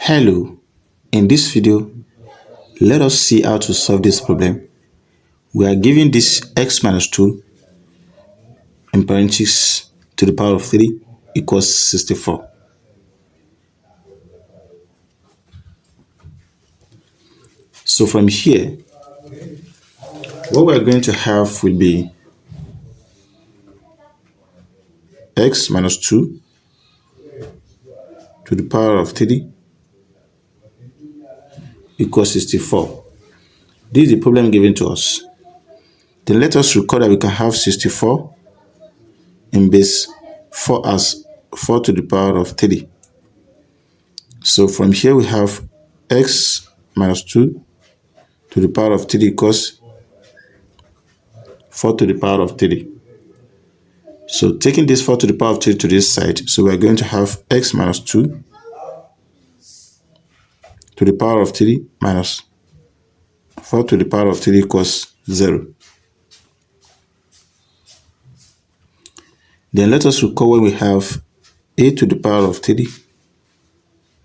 Hello, in this video, let us see how to solve this problem. We are given this x minus 2 in parentheses to the power of 3 equals 64. So from here, what we are going to have will be x minus 2 to the power of 3 equals 64. This is the problem given to us. Then let us record that we can have 64 in base 4 as 4 to the power of 3. So from here we have x minus 2 to the power of 3 equals 4 to the power of 3. So taking this 4 to the power of 3 to this side, so we are going to have x minus 2 to the power of 3 minus 4 to the power of 3 equals 0. Then let us recall when we have a to the power of 3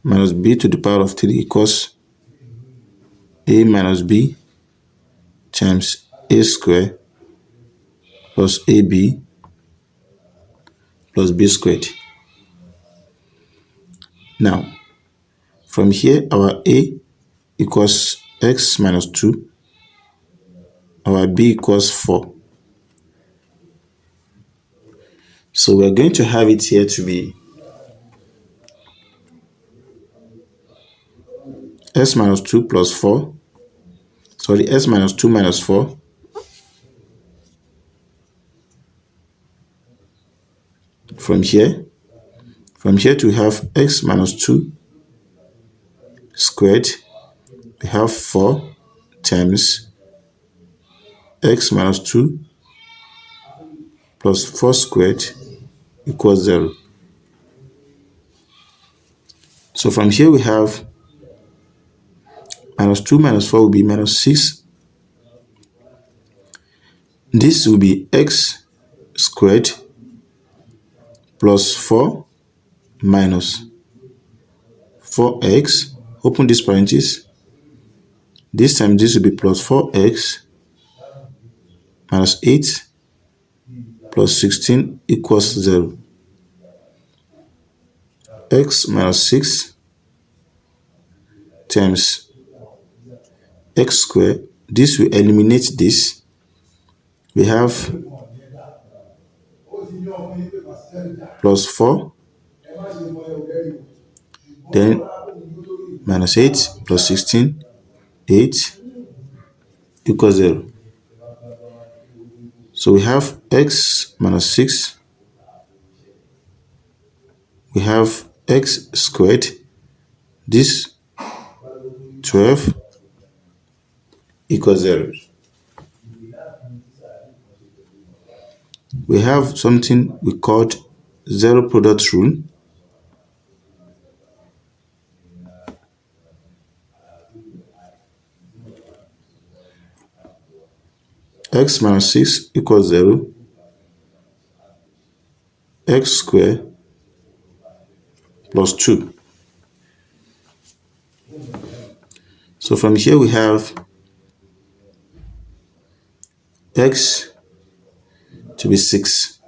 minus b to the power of 3 equals a minus b times a squared plus ab plus b squared. Now, from here, our a equals x minus 2, our b equals 4. So we're going to have it here to be s minus 2 plus 4, s minus 2 minus 4 from here to have x minus 2 squared, we have 4 times x minus 2 plus 4 squared equals 0. So from here we have minus 2 minus 4 will be minus 6. This will be x squared plus 4 minus 4x, open this parenthesis. This time this will be plus 4x minus 8 plus 16 equals 0. X minus 6 times x squared, this will eliminate this. We have plus 4, then minus 8 plus 16, 8 equals 0. So we have x minus 6, we have x squared, this 12 equals 0. We have something we called zero product rule. X minus 6 equals 0. X squared plus 2. So from here we have x to be 6.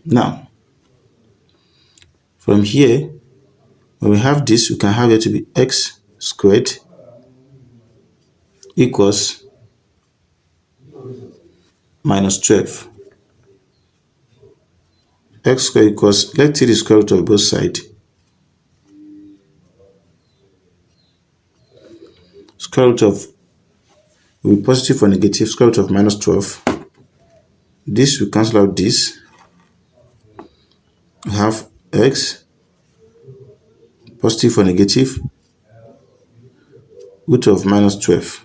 Now, from here, when we have this, we can have it to be x squared equals minus 12. X squared equals, let's take the square root of both sides. Square root of will be positive or negative, square root of minus 12. This will cancel out this. We have x positive or negative, root of minus 12.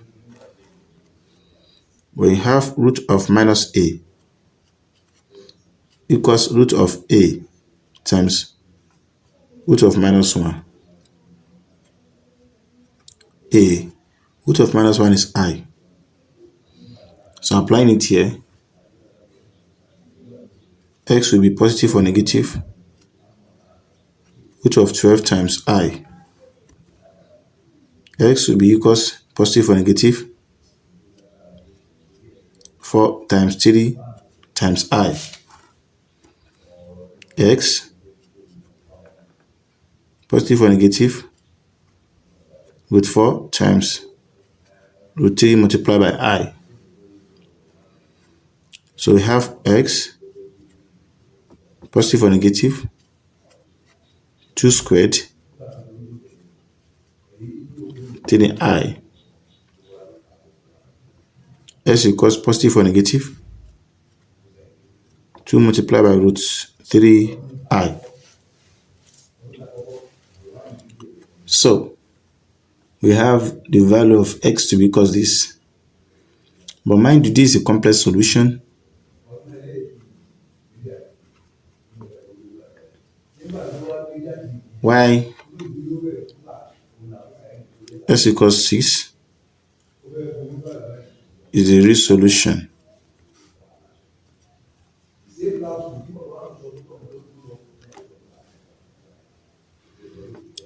We have root of minus a equals root of a times root of minus 1. A, root of minus 1 is I. So applying it here, x will be positive or negative. root of 12 times I. X will be equals positive or negative 4 times 3 times I. X positive or negative root 4 times root 3 multiplied by I. So we have X positive or negative 2 squared 3I. S equals positive or negative 2 multiplied by root 3I. So we have the value of X to be equals this. But mind you, this is a complex solution. Y S equals 6 is the real solution.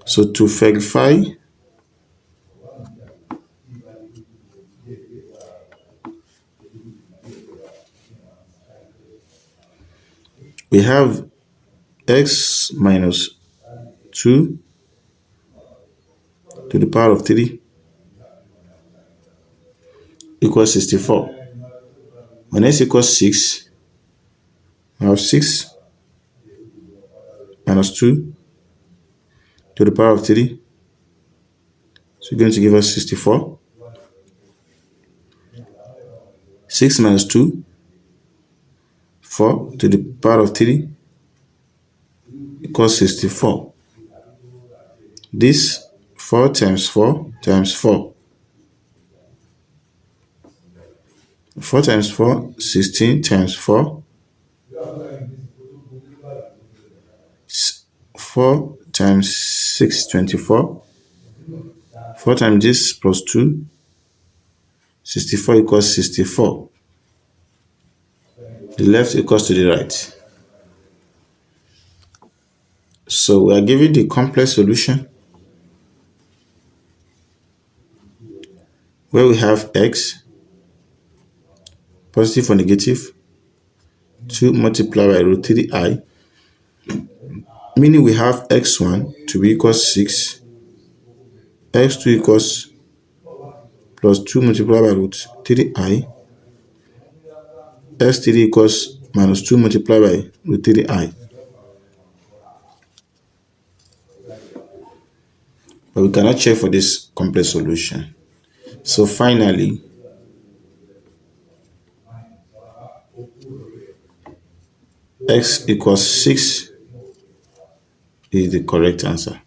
So to verify, we have X minus 2 to the power of 3 equals 64. When S equals 6, we have 6 minus 2 to the power of 3. So it's going to give us 64. 6 minus 2, 4 to the power of 3 equals 64. This 4 times 4 times 4. 4 times 4, 16 times 4. 4 times 6, 24. 4 times this plus 2, 64 equals 64. The left equals to the right. So we are given the complex solution where we have X positive or negative 2 multiplied by root 3I, meaning we have X1 to be equals 6, X2 equals plus 2 multiplied by root 3I, X3 equals minus 2 multiplied by root 3I. But we cannot check for this complex solution. So finally, X equals 6 is the correct answer.